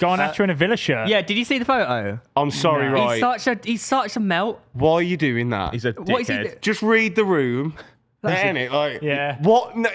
Garnacho in a Villa shirt. Yeah, did you see the photo? I'm sorry, right? He's such a melt. Why are you doing that? He's a What is he? dickhead. Just read the room. Ain't it? Like, Yeah. What? No,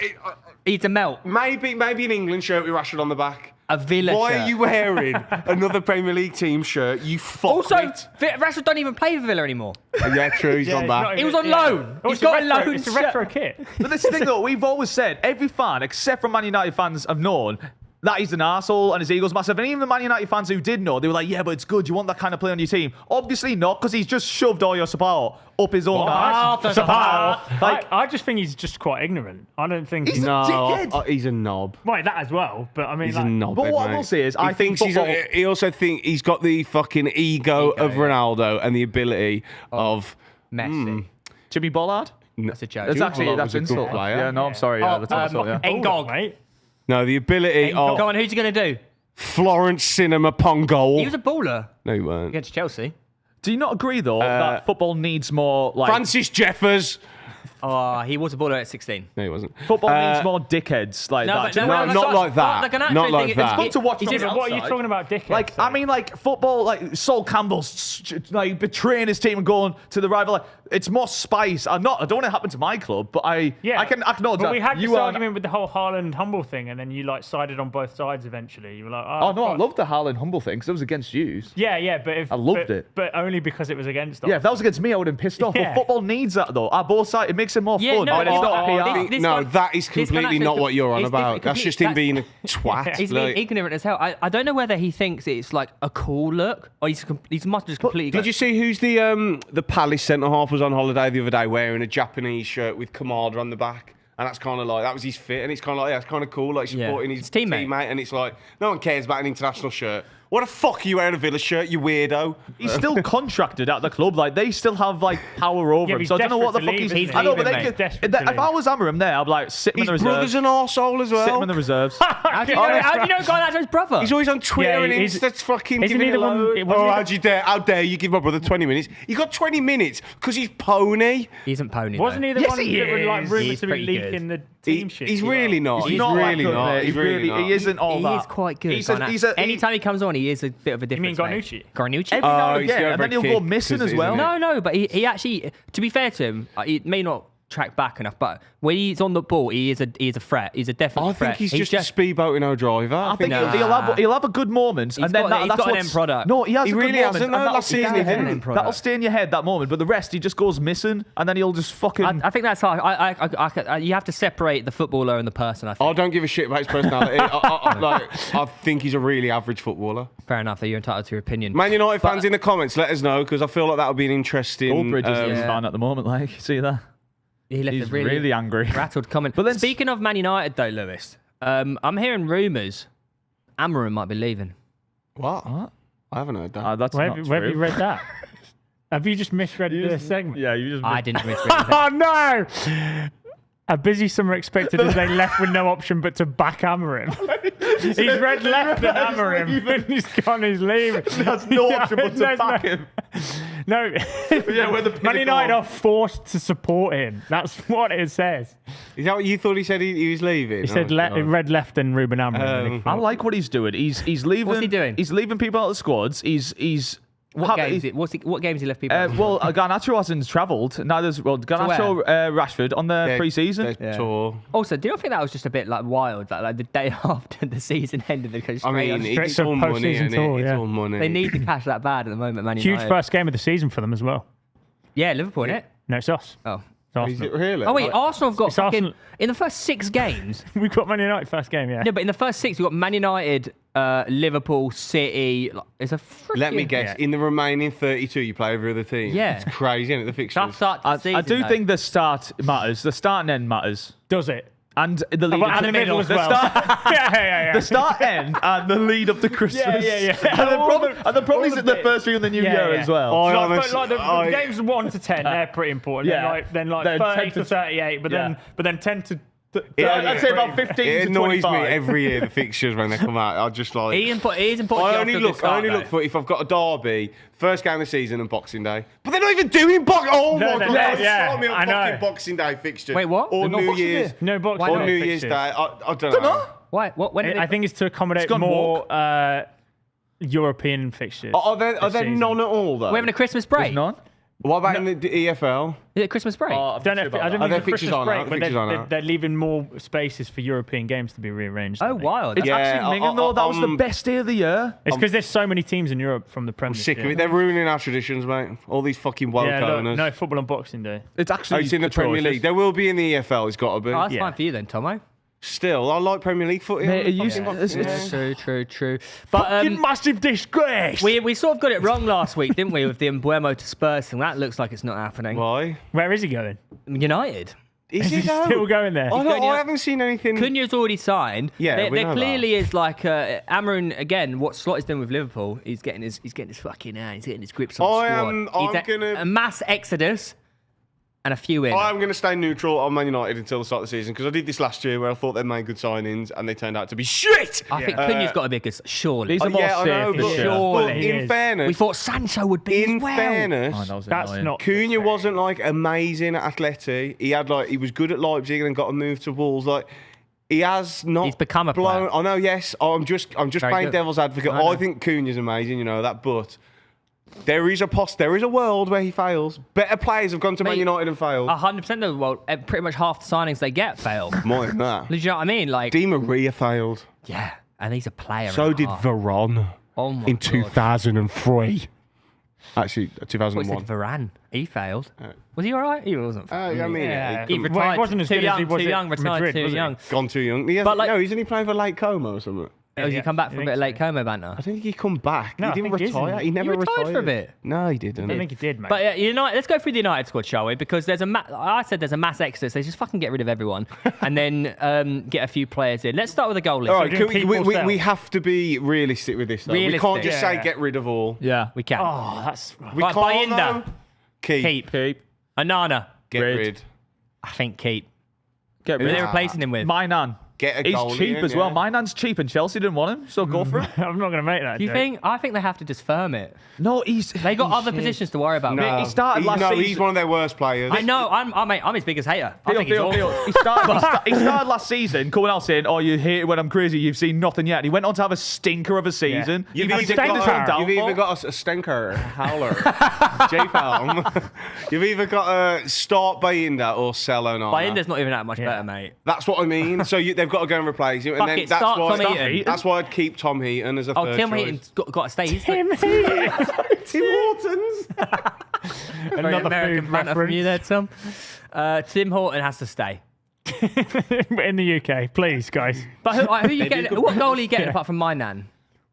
He's a melt. maybe an England shirt with Rashford on the back. A Villa Why shirt. are you wearing another Premier League team shirt? You fuck Also, it. Rashford don't even play for Villa anymore. Yeah, true. He's gone back. He was on loan. Oh, He's got a loan It's a shirt. retro kit. But this is the thing, though. We've always said, every fan, except for Man United fans, have known that he's an arsehole and his ego's massive. And even the Man United fans who did know, they were like, yeah, but it's good. You want that kind of play on your team. Obviously not, because he's just shoved all your support up his own ass. I just think he's just quite ignorant. I don't think He's a dickhead. He's a knob. Right, that as well. But I mean, He's like, a knob. But what I will say is, I think he also thinks he's got the fucking ego of Ronaldo and the ability of Messi. Jimmy Bollard? That's a joke. It's actually, Bollard that's was a good insult. player. Yeah, no, I'm sorry. Yeah, that's insult, yeah. Engog. mate. No, the ability of Go on, who's he going to do? Florence Cinema Pongol. He was a baller No, he weren't. against Chelsea. Do you not agree, though, that football needs more, like... Francis Jeffers. Oh, he was a baller at 16. No, he wasn't. Football needs more dickheads like that. Do you know what I mean? not like that. Like an actual Not like thing. that. It's fun to watch from the What are you outside. talking about, dickhead? Like, I mean, like, football, like, Sol Campbell's, like, betraying his team and going to the rival. Like, it's more spice. I don't want it to happen to my club, but I can acknowledge but that. we had you this are... argument with the whole Haaland humble thing, and then you like sided on both sides eventually. You were like, Oh, no, I fuck. loved the Haaland humble thing because it was against you. Yeah, but if I loved it. but only because it was against us. Yeah, if that was against me, I would have been pissed off. Yeah. But football needs that, though. At both sides, it makes it more Yeah, fun. no, When it's not PR. That is completely not what you're on about. That's just him being a twat. He's being ignorant as hell. I don't know whether he thinks it's like a cool look or he's must just completely. Did you see who's the Palace centre half was on holiday the other day wearing a Japanese shirt with Kamada on the back? And that's kind of like, that was his fit. And it's kind of like, yeah, it's kind of cool, like supporting his teammate. And it's like, no one cares about an international shirt. What the fuck are you wearing a Villa shirt, you weirdo? He's still contracted at the club. Like, they still have, like, power over him. he's So I don't know what the desperate fuck to leave, he's... isn't I know, he? but they He's could... desperate to If I was Amorim there, I'd be like, sit him in the His reserves. brother's an arsehole as well. Sit him in the reserves. How do you know Garnacho's brother? He's always on Twitter and he's- Insta's fucking isn't giving he it the one- load. it wasn't he the- How dare you give my brother 20 minutes? He got 20 minutes because he's pony. He isn't pony. Wasn't he the Yes, one he that was like is. rumoured He's to be pretty leaking the team shit? He's really not. He's not really that good, not. mate. He's really not. He isn't all He that. is quite good. He's a... Anytime he comes on, he is a bit of a You mean difference. Garnucci? Garnucci? Every now and he's again, the and then he'll overkick, go missing as well. isn't it? No, but he actually, to be fair to him, he may not track back enough, but when he's on the ball, he is a threat. He's a definite I threat. think he's just a speedboating no driver. I think Nah. he'll have a good moment, and then got- he's that's got an what's- end product. No, he has. He a good really moment, hasn't, and though. that'll Last season stay he in your didn't. head. End product. That'll stay in your head that moment, but the rest he just goes missing, and then he'll just fucking. I think that's how you have to separate the footballer and the person. I think. I don't give a shit about his personality. I think he's a really average footballer. Fair enough. That you're entitled to your opinion. Man United fans in the comments, let us know because I feel like that would be an interesting. Goldbridge is his yeah. fan at the moment. Like, see that? He left He's a really angry. rattled comment. But then Speaking of Man United, though, Lewis, I'm hearing rumours Amorim might be leaving. What? I haven't heard that. That's Where not have true. you read that? Have you just misread the segment? Yeah, you just. I didn't misread it. Oh no! A busy summer expected as they left with no option but to back Amorim. He's read left at Amorim and he's gone, he's leaving. That's no option but to There's back him. No, Yeah, we're the Man pinnacle United of- are forced to support him. That's what it says. Is that what you thought he said he was leaving? He said read left and Ruben Amorim. I like what he's doing. He's leaving. What's he doing? He's leaving people out of the squads. He's. What games has he left people? Well, Garnacho hasn't travelled. Garnacho, Rashford on the pre-season. Tour. Also, do you not think that was just a bit like wild? Like the day after the season ended, they go I straight on. mean, it's to all money, post-season isn't tour, it? It's yeah. all money. They need the cash that bad at the moment, Man United. Huge first game of the season for them as well. Yeah, Liverpool, innit? No, it's us. Oh. It's Is Arsenal. it really? Oh wait, Arsenal have got It's fucking Arsenal. in the first 6 games. We've got Man United first game, yeah. No, but in the first 6 we've got Man United, Liverpool, City. It's a freaking... Let me guess. In the remaining 32, you play every other team. Yeah. It's crazy, isn't it? The fixtures. Tough start to the season, I do though. think the start matters. The start and end matters. Does it? And the lead Well, up and to the middle as well. yeah. the start end and the lead up to Christmas. Yeah. And the problem is all at the the first week of the new year as well. Oh, So honestly, like the games 1 to 10, they're pretty important. Yeah. Then 10 30 to to 38, but then 10 to. I'd say about 15 It to annoys 25. me every year, the fixtures, when they come out. I just like... It is important to get I off only to a good look start, though. for if I've got a derby, first game of the season and Boxing Day. But they're not even doing Oh No, my no, God. yeah, Show me a I know. fucking Boxing Day fixture. Wait, what? Or They're not New Boxing Year's. Day? No boxing Why Or not? New Year's fixtures. Day. I don't know. Why? What? When did I think it's to accommodate gone more European fixtures. Are there none at all, though? We're having a Christmas break. There's none? What about in the EFL? Is it Christmas break? I don't know if Are there it's a fixtures Christmas on break, now? but they're leaving more spaces for European games to be rearranged. Oh, wild. It's Yeah, actually minging, though. That was the best day of the year. It's because there's so many teams in Europe from the Premier League. Sick of it. They're ruining our traditions, mate. All these fucking woke owners. No football on Boxing Day. It's actually It's in the Premier League. There will be in the EFL. It's got to be. Oh, that's Yeah. fine for you then, Tomo. Still, I like Premier League footy. Mate, True. But Massive disgrace. we sort of got it wrong last week, didn't we, with the Mbuemo to Spurs thing? That looks like it's not happening. Why? Where is he going? United. Is he still going there? I haven't seen anything. Cunha's already signed. Yeah, we there know clearly is like Amarin again. What Slot is doing with Liverpool? He's getting his fucking he's getting his grips on the squad. I'm gonna a mass exodus and a few in. I'm going to stay neutral on Man United until the start of the season because I did this last year where I thought they made good signings and they turned out to be shit. I think Cunha's got to be a good. Surely. These are more I know, safe. but, Surely but he in is. fairness, we thought Sancho would be in as well. fairness, That's not. Cunha wasn't like amazing at Atleti. He was good at Leipzig and then got a move to Wolves. Like he has not. He's become a blown. player. I know. Yes, I'm just Very playing good. devil's advocate. I know. I think Cunha's amazing. You know that, but. There is a world where he fails. Better players have gone to Man Mate, United and failed. 100% of the world, pretty much half the signings they get fail. Do More than that. you know what I mean? Like, Di Maria failed. yeah, and he's a player. So and a did half. Varane Oh my in God. 2003. Actually, What, he 2001. said Varane. He failed. Was he all right? He wasn't. I mean, Yeah. he He couldn't- retired He wasn't as too good as young. he was Too at young. Retired Madrid, too was he? young. gone too young. But, like- No, isn't he playing for Lake Como or something? Has he come back from a bit of late coma banter? I don't think he come back. No, I he didn't think he is, retire. isn't he? He never He retired for a bit. No, he didn't. I don't think he did, mate. But United, let's go through the United squad, shall we? Because there's I said there's a mass exodus. They just fucking get rid of everyone and then get a few players in. Let's start with the goalie. All right, doing people sell. we have to be realistic with this, though. We Realistic. can't just say Yeah. get rid of all. Yeah. We can. Oh, that's. We Right, can't, Bayinda. though. Keep. Keep. Anana. Get Rid. rid. I think keep. Get Who are rid they of replacing him with? Mainan. Get a He's goalie cheap in, as well. yeah. Mainan's cheap and Chelsea didn't want him, so go for it. I'm not going to make that. Do you joke. think? I think they have to just firm it. No, he's. They got other positions to worry about. No, He started last no, season. he's one of their worst players. I know. I'm his biggest hater. I think he's awful. He started last season coming out saying, "Oh, you hate it when I'm crazy. You've seen nothing yet." And he went on to have a stinker of a season. Yeah. You've You've either, got- got, you've you've either got a stinker, a howler, J-Palm. You've either got to start Bayinda or sell Onana. Bayinda's not even that much better, mate. That's what I mean. So they've got to go and replace him. And Fuck then it, that's start why, Tom Heaton. that's why I'd keep Tom Heaton as a Oh, third Tim choice. Heaton's got to stay. He's Tim like, Heaton. Tim Hortons. very Another American food banter from you there, Tom. Tim Horton has to stay. in the UK, please, guys. But who are you getting? What goal are you getting apart from my nan?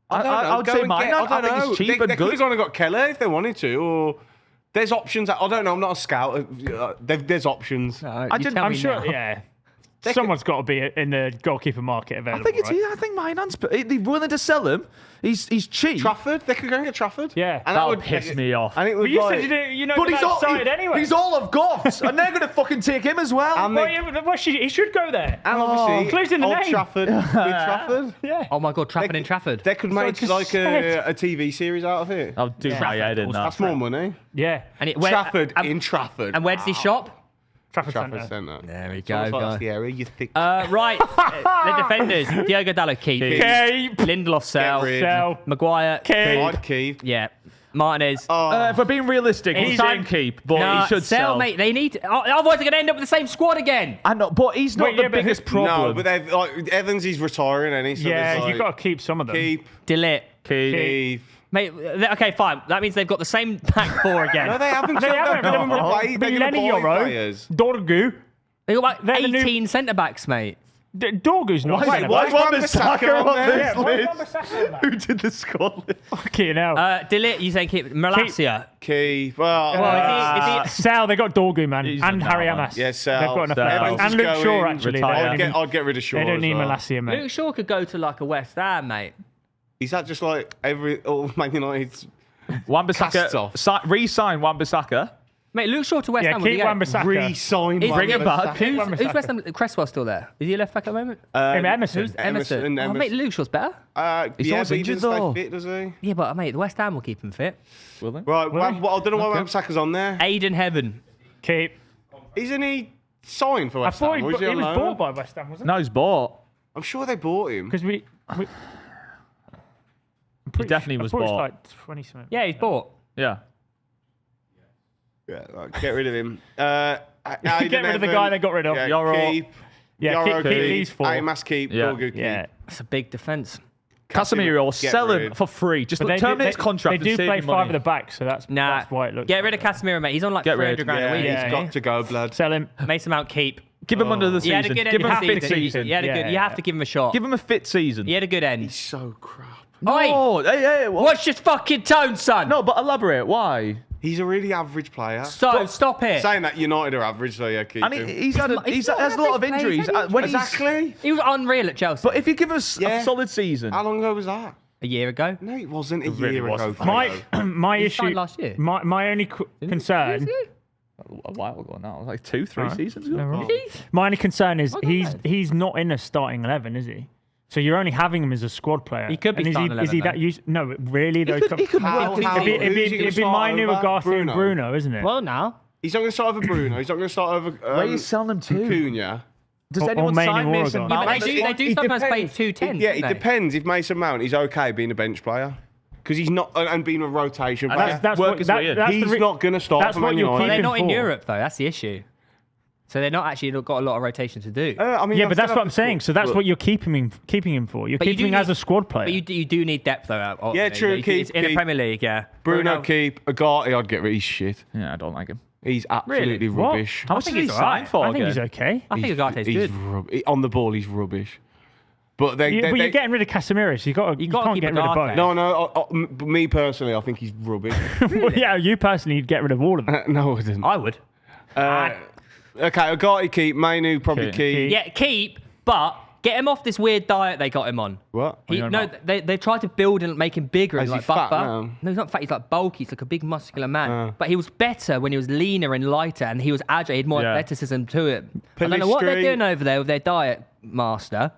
I would say Mainan. I think he's cheap they and could have good. gone and got Keller if they wanted to, or there's options. I don't know. I'm not a scout. There's options. I'm sure, yeah. Someone's got to be in the goalkeeper market I available. think it's. right? I think Mainan's. They're willing to sell him. He's cheap. Trafford, they could go and get Trafford. Yeah. and That would piss me off. And it But would you like, said you didn't, you know, But he's all, excited anyway. he's all I've got, and they're gonna fucking take him as well. And Well, they- yeah, well, he should go there. and obviously, including the Old name. Trafford with Trafford. Yeah. Oh my God, Trafford and Trafford. They could So make just like said. a TV series out of it. I'll do my head in that. That's more money. Yeah. And Trafford in Trafford. And where does he shop? Trafford Trafford Centre. Centre. There we So it's go, like, guys. that's the area. You thick. Right, the defenders: Diogo Dalot, keep. Keep. Lindelof, sell. rid. Sell. Maguire, Keep. I'd keep. yeah. Martinez. If we're being realistic, he's time- in keep, but Nah, he should sell. mate. They need. Otherwise, they're going to end up with the same squad again. I know, but he's not Wait, the yeah, but biggest who- problem. No, but they've like Evans. He's retiring, and he's Yeah, you've got to keep some of them. keep. Delete. Keep. Mate, okay, fine. That means they've got the same back four again. No, they haven't. They haven't. They're gonna replace- they're gonna Lenny buy Yoro, players. Dorgu. They got like They're the new- 18 centre backs, mate. Dorgu's not. Wait, why is Wan-Bissaka on there? Yeah, why is Wan-Bissaka on that? Who did the squad list? Fucking hell. Delete, you saying keep Malacia. Keep. Well, Well, is he- Sal, they got Dorgu, man. He's And a Harry no, man. Amas. Yeah, Sal. They've got enough Sal. players. Evans And is Luke Shaw, going, actually. retire. I'd get rid of Shaw. They don't as need well. Malacia, mate. Luke Shaw could go to like a West Ham, mate. Is that just like all Man United's casts off? Wan-Bissaka, re-sign Wan-Bissaka. Mate, Luke Shaw to West Yeah, Ham. would keep he go? Wan-Bissaka. Re-sign. Bring him back. Who's Wan-Bissaka. West Ham? Cresswell still there? Is he left back at the moment? Emerson. Emerson. Oh, mate, Luke Shaw's better. He's yeah, always but he injured, doesn't stay though. fit, does he? Yeah, but mate, the West Ham will keep him fit. Will they? Right, I don't know why Wan-Bissaka's on there. Aiden Heaven. Keep. Isn't he signed for I West thought Ham? he Or is he on was loan? bought by West Ham, wasn't No, he's bought. I'm sure they bought him. Because I'm definitely was I thought it bought. like 20 something. Yeah, he's bought. Yeah. Yeah, get rid of him. Get rid of the guy they got rid of. Yeah, Yoro. keep. Yeah, Yoro keep these four. Amas keep. Yeah. Bogu keep. Yeah. That's a big defence. Casemiro, Get sell him rid. for free. Just But terminate his contract. They do and save play him 5 money. at the back, so that's why it looks. Get rid of Casemiro, mate. He's on like Get rid. 300 grand Yeah, a week. Yeah. he's got to go, blood. Sell him. Mason Mount keep. Give him under the He had season. a good Give end him a of fit season. season. He had a good. You have to give him a shot. Give him a fit season. He had a good end. He's so crap. Oi! Oh, hey, what? What's your fucking tone, son? No, but elaborate. Why? He's a really average player. So stop it. Saying that United are average, so yeah, keep And him. he's had He's has a not lot of average, injuries. mate, is he? When he's- Exactly. He was unreal at Chelsea. But if you give us Yeah. a solid season, How long ago was that? a year ago. No, it wasn't a really year ago. wasn't. My He issue signed last year. My only concern. a while ago now, like 2-3 seasons ago. No, my only concern is he's not in a starting 11, is he? So you're only having him as a squad player. He could be And starting is he 11 that used? No, really though. He could work. It'd be Manu, Garcia, and Bruno, isn't it? Well, now. He's not going to start over Bruno. He's not going to start over. Where are you selling him to? Cunha. Does Or anyone Mainoo sign or Mason Odegaard. Mount? Yeah, but they do sometimes play 2-10. Yeah, it depends if Mason Mount is okay being a bench player. Because he's not, and being a rotation player. That's Work what, his way in. He's not going to start that's for what Man you're United. Well, they're keeping not in for. Europe though. That's the issue. So they're not actually got a lot of rotation to do. I mean, Yeah, I but that's still what have I'm to saying. put- So that's look, what you're keeping him for. You're But you keeping him do as need- a squad player. But you do need depth though. Yeah, true, It's in the keep. Premier League, yeah. Bruno keep. Agati, I'd get rid of his shit. Yeah, I don't like him. He's absolutely What? rubbish. How much think did he he's sign alright. for? I think he's again? okay. I think Agate's good. On the ball, he's rubbish. But But you're getting rid of Casemiro, so you can't gotta keep get rid of Agate. both. No, me personally, I think he's rubbish. Well, yeah, you personally, you'd get rid of all of them. No, I didn't. I would. Okay, Agati keep. Mainu probably keep. Yeah, keep, but get him off this weird diet they got him on. What? They tried to build and make him bigger and Is he like fat buffer. now? No, he's not fat. He's like bulky. He's like a big muscular man. But he was better when he was leaner and lighter, and he was agile. He had more athleticism to it. I don't know what they're doing over there with their diet master.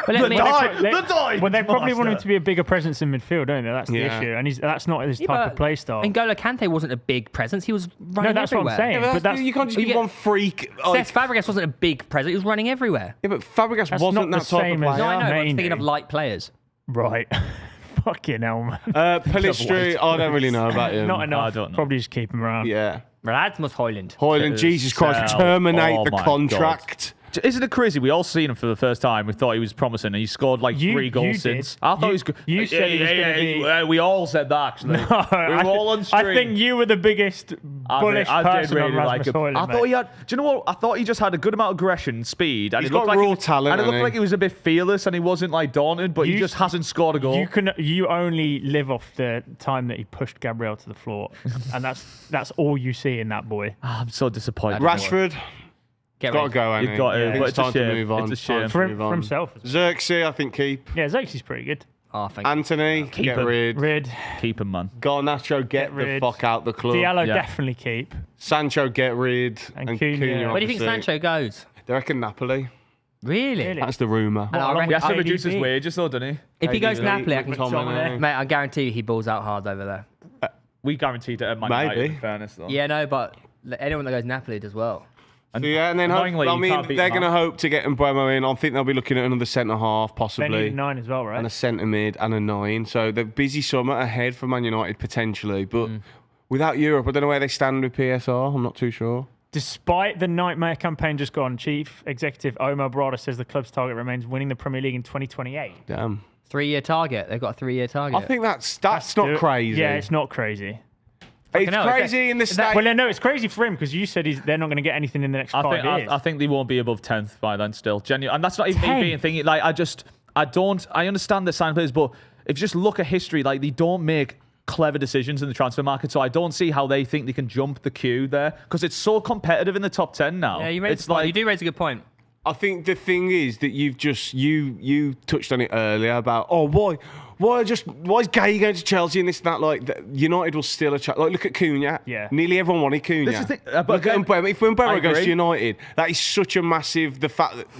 But let me- Well, they probably want him to be a bigger presence in midfield, don't they? That's the Yeah. issue, and that's not his type of play style. N'Golo Kante wasn't a big presence. He was running No, that's everywhere. what I'm saying. But that's you can't just you give get- one freak. Cesc Fabregas wasn't a big presence. He was running everywhere. Yeah, but Fabregas That's wasn't not that the type of same as- player. No, I know. But I'm Mainly. thinking of light players. right. Fucking hell, man. Palistri, I don't really know about him. Not enough. I don't know. Probably just keep him around. Yeah. Rasmus Højlund. Hoyland, Jesus Christ, Sell. terminate Oh the my contract. Isn't it crazy? We all seen him for the first time. We thought he was promising, and he scored like You- 3 you goals did. since. I thought he was good. You said he was gonna be- We all said that actually. we were all on stream. I think you were the biggest bullish I person did on really Rasmus like him. Højlund, I thought mate. he had. Do you know what? I thought he just had a good amount of aggression, speed, and He's it looked got like raw he, talent, And it looked hasn't like he? he was a bit fearless, and he wasn't like daunted, but he You- just hasn't scored a goal. You only live off the time that he pushed Gabriel to the floor, and that's all you see in that boy. I'm so disappointed. Rashford, Get got to rid. go, ain't You've got to, I think but it's it's a time to shame. move on. It's a shame. Time to For, move for on. himself. Xerxes, I think keep. Yeah, Xerxes pretty good. Oh, thank you. Anthony, get him. rid. Rid. Keep him, man. Garnacho, get the rid. fuck out the club. Diallo Yeah. definitely keep. Sancho, get rid. And Cunha. Where do you think obviously. Sancho goes? They reckon Napoli. Really? Really? That's the rumour. And I along reckon He has to KDB. reduce his wages, though, doesn't he? if he goes KDB, Napoli, I can McTominay. Mate, I guarantee you he balls out hard over there. We guaranteed it at Man Maybe. United, in fairness, though. Yeah, no, but anyone that goes Napoli does well. And So yeah, and then annoyingly, I you mean, can't beat they're them going to out. hope to get Mbeumo in. I think they'll be looking at another centre half, They possibly, need 9 as well, right? and a centre mid and a 9. So they're busy summer ahead for Man United potentially, but without Europe, I don't know where they stand with PSR. I'm not too sure. Despite the nightmare campaign just gone, Chief Executive Omar Brada says the club's target remains winning the Premier League in 2028. Damn. 3-year target. They've got a 3-year target. I think that's not crazy. Yeah, it's not crazy. It's hell, crazy in the state. Well, no, it's crazy for him because you said they're not going to get anything in the next 5 years. I think they won't be above 10th by then still. Genuine. And that's not even me 10th? being thinking. Like, I understand the sign players, but if you just look at history, like, they don't make clever decisions in the transfer market. So I don't see how they think they can jump the queue there because it's so competitive in the top 10 now. yeah, you do raise a good point. I think the thing is that you've just you touched on it earlier about why is Gay going to Chelsea and this and that, like United will still like look at Cunha. Yeah. Nearly everyone wanted Cunha. This is the thing, but look at again, Mbeumo. If I Mbeumo goes agree. to United, that is such a massive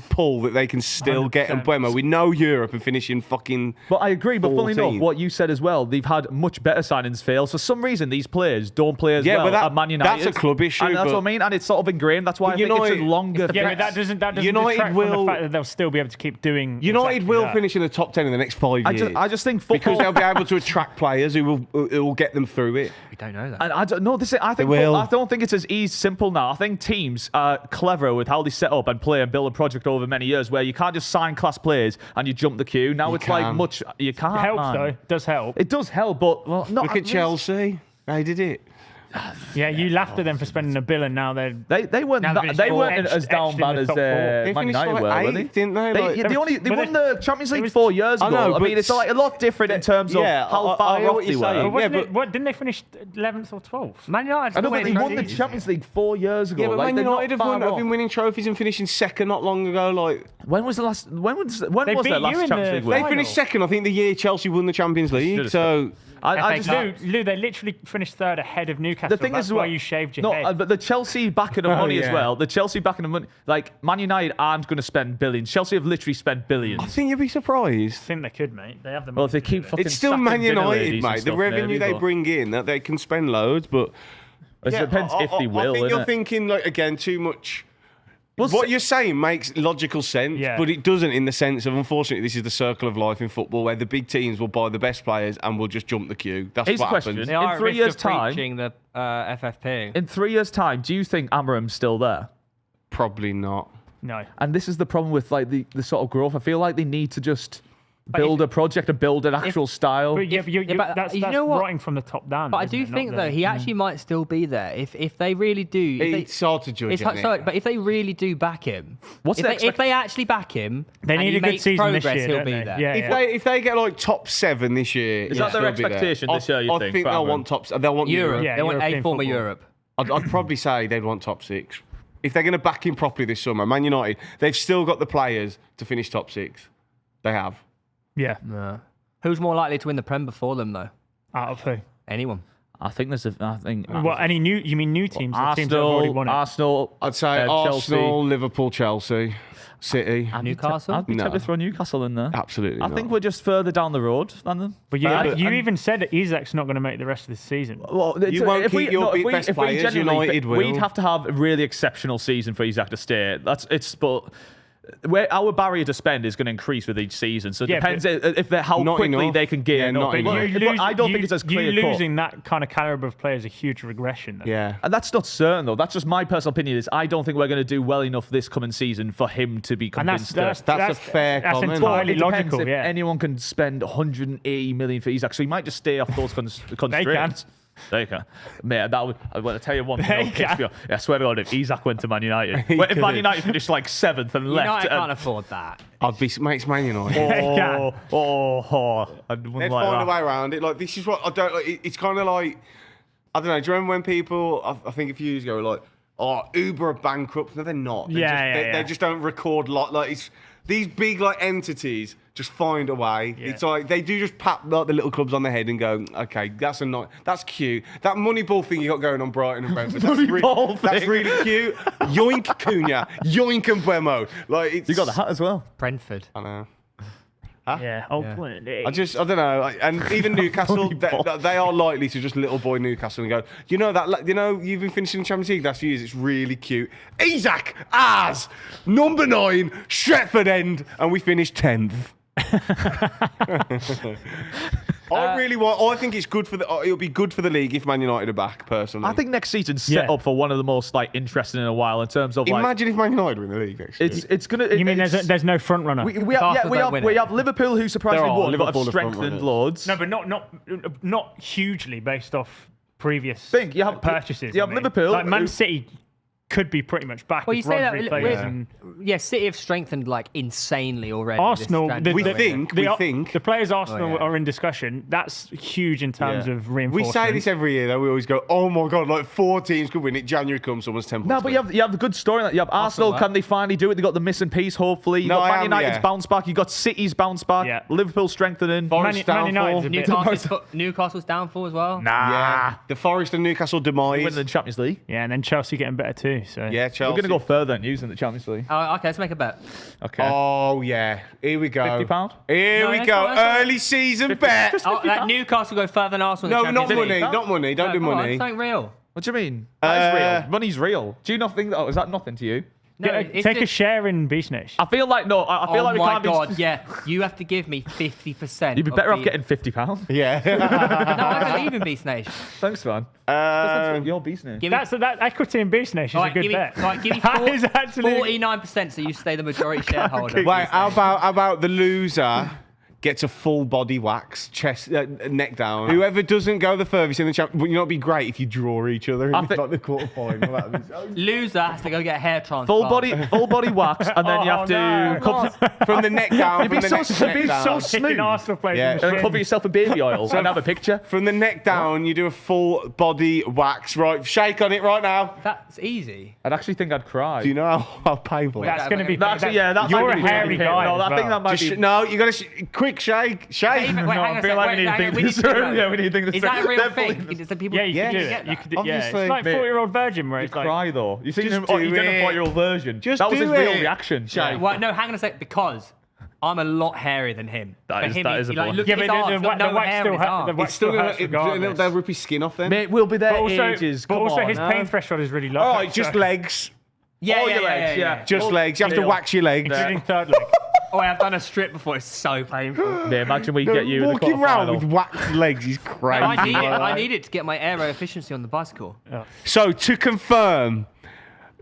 pull that they can still get 100%. Mbeumo. We know Europe and finishing fucking. But I agree, but funnily enough, 14th. what you said as well, they've had much better signings fail. For some reason, these players don't play as well but at Man United. that's a club issue. And that's but what I mean, and it's sort of ingrained. That's why I think it's United- a longer yeah, but fix. that doesn't United detract from will- the fact that they'll still be able to keep doing. United exactly will that. finish in the top 10 in the next 5 years. I just think think football... Because they'll be able to attract players who will get them through it. We don't know that. And I don't know. I don't think it's as simple now. I think teams are clever with how they set up and play and build a project over many years, where you can't just sign class players and you jump the queue. Now it's like much you can't. It helps though. It does help. It does help, but not. Look at Chelsea. They did it. Yeah, you laughed at them for spending $1 billion. Now they weren't as down bad as Man United were, were they? Didn't they? They won the Champions League 4 years ago. I mean, it's like a lot different in terms of how far off they were. What didn't they finish 11th or 12th? Man United. I don't think they won the Champions League 4 years ago. Yeah, but Man United have been winning trophies and finishing second not long ago. Like, when was their last Champions League win? They finished second, I think, the year Chelsea won the Champions League. So. Lou, they literally finished third ahead of Newcastle. The thing is, why you shaved your head. But the Chelsea backing of money as well. The Chelsea backing of money, like Man United aren't going to spend billions. Chelsea have literally spent billions. I think you'd be surprised. I think they could, mate. They have the money. Well, if they keep fucking. It's still Man United, mate. The revenue they bring in, that they can spend loads, but it depends if they will. I think you're thinking, like, again, too much. What you're saying makes logical sense, but it doesn't in the sense of, unfortunately, this is the circle of life in football where the big teams will buy the best players and will just jump the queue. That's what happens. They are in 3 years' time, the FFP. In 3 years' time, do you think Amarim's still there? Probably not. No. And this is the problem with like the sort of growth. I feel like they need to just build a project and build an actual style. But that's writing from the top down. But I do think, though, he actually might still be there if they really do. It's hard to judge, but if they really do back him, if they actually back him, they need a good season this year. He'll be there. Yeah, if they get like top 7 this year, is that their expectation this year? I think they'll want They'll want Europe. They want a form of Europe. I'd probably say they'd want top 6 if they're going to back him properly this summer. Man United, they've still got the players to finish top 6. They have. Yeah. Who's more likely to win the Prem before them, though? Out of who? Anyone. I think there's a. I think. What? Any new? You mean new teams? Arsenal. Teams that have already won it? Arsenal. I'd say Arsenal, Liverpool, Chelsea, City. Newcastle. I'd be tempted to throw Newcastle in there. Absolutely. I think we're just further down the road than them. But you even said that Isak's not going to make the rest of the season. Well, you won't keep your best players. United will. We'd have to have a really exceptional season for Isak to stay. But where our barrier to spend is going to increase with each season, so it depends how quickly they can gain. I don't think it's as clear. You losing that kind of caliber of player is a huge regression. Though. Yeah, and that's not certain though. That's just my personal opinion. Is I don't think we're going to do well enough this coming season for him to be convinced. That's a fair comment. That's entirely logical. If anyone can spend 180 million for Isak, so he might just stay off those constraints. They can. There you go. Mate, I want to tell you one thing. I swear to God, if Isak went to Man United, if Man United finished like 7th and left... United can't afford that. Makes Man United. They'd find a way around it. Like, this is what I don't like. It's kind of like, I don't know, do you remember when people, I think a few years ago, were like, Uber are bankrupt? No, they're not. They just don't record it's these big entities just find a way. Yeah. It's like they do just pat the little clubs on the head and go, okay, that's cute. That Moneyball thing you got going on Brighton and Brentford, that's really cute. Yoink Cunha, yoink and Mbeumo. You got the hat as well. Brentford. I know. Huh? Yeah, Oakland. I don't know. And even Newcastle, they are likely to just little boy Newcastle and go, you've been finishing the Champions League last few years. It's really cute. Isak as number 9, Stretford End, and we finished 10th. I think it's good it'll be good for the league if Man United are back, personally. I think next season's set up for one of the most interesting in a while in terms of imagine if Man United win the league next year. It's gonna. You mean there's no front runner? We have Liverpool who surprisingly won, but have strengthened loads. No, but not hugely based off previous purchases. You have Liverpool, like Man City. Could be pretty much back. Well, you say that. City have strengthened insanely already. Arsenal, we think the players Arsenal are in discussion. That's huge in terms of reinforcement. We say this every year, though. We always go, "Oh my God!" 4 teams could win it. January comes, someone's 10 points. No, but you have the good story. You have Arsenal. Can they finally do it? They got the missing piece. Hopefully, you got Man United's bounce back. You got City's bounce back. Yeah. Liverpool strengthening. Forest downfall. Newcastle's downfall as well. Yeah. The Forest and Newcastle demise. Winning the Champions League. Yeah, and then Chelsea getting better too. So yeah, Chelsea. We're going to go further than using the Champions League. Oh, okay, let's make a bet. Okay. Oh, yeah. Here we go. £50? Here we go. Early season bet. That Newcastle go further than Arsenal. No, not money. Not money. Don't do money. Something real. What do you mean? That is real. Money's real. Do you not think that? Is that nothing to you? Take a share in Beast Nation. I feel like we can't Oh my God, yeah. You have to give me 50%. You'd be better off getting £50. Yeah. No, I believe in Beast Nation. Thanks, man. Your Beast Nation. That equity in Beast Nation is a good bet. Give me 49%, so you stay the majority shareholder. Wait, how about the loser gets a full body wax, chest, neck down? Whoever doesn't go the furthest in the champ, wouldn't it be great if you draw each other in like the quarter final? Loser has to go get a hair transplant. Full body wax, and then you have to from the neck down. You'd be so smooth. Arsenal players and cover yourself in baby oil and have a picture. From the neck down, you do a full body wax. Right, shake on it right now. That's easy. I'd actually think I'd cry. Do you know how painful that's going to be? You're a hairy guy. No, I think that might be. No, you got to quick shake. I feel like we need to think this through. Yeah, we need to think this through. Is that a real thing? Yeah, you can do it. You could do it. Yeah, it's like 40-year-old virgin where it's like. Cry though. You seen him? He's done a 4-year-old version. That was his real reaction. Well, no, hang on a sec. Because I'm a lot hairier than him. That is a point. Yeah, but the wax still hurts regardless. They'll rip his skin off then. Mate, we'll be there ages. But also his pain threshold is really low. All right, just legs. Yeah. Just legs. You have to wax your legs. Including third leg. Oh, I've done a strip before. It's so painful. Yeah, imagine we get you walking around with waxed legs is crazy. I need it to get my aero efficiency on the bicycle. Yeah. So to confirm,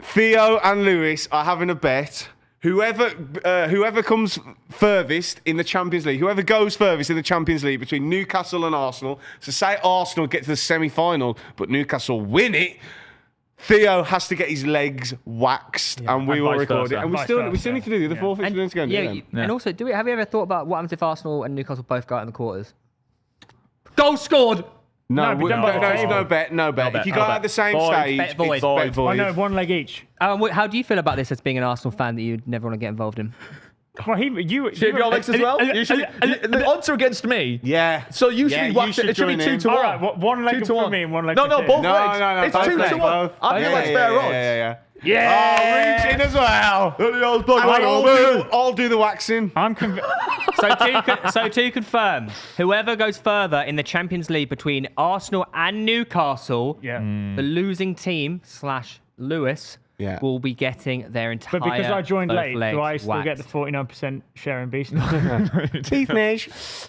Theo and Lewis are having a bet. Whoever comes furthest in the Champions League, whoever goes furthest in the Champions League between Newcastle and Arsenal. So say Arsenal get to the semi-final, but Newcastle win it. Theo has to get his legs waxed, and we will record it. And we still need to do the other 4 things again. And also, have you ever thought about what happens if Arsenal and Newcastle both go out in the quarters? Goal scored! No bet. If you go out at the same stage, bet void. It's bet void. I know, 1 leg each. How do you feel about this as being an Arsenal fan that you'd never want to get involved in? Well, you shave your legs as well. The odds are against me. Yeah. So you should watch it. It should be 2 to 1. All right, 1 leg for me and 1 leg for both legs. No. It's 2 to 1. I feel like fair odds. Yeah. Reach in as well. I'll do the waxing. I'm convinced. So to confirm, whoever goes further in the Champions League between Arsenal and Newcastle, the losing team / Lewis will be getting their entire. But because I joined late, do I still waxed. get the 49% share in Beast? Beast Nation.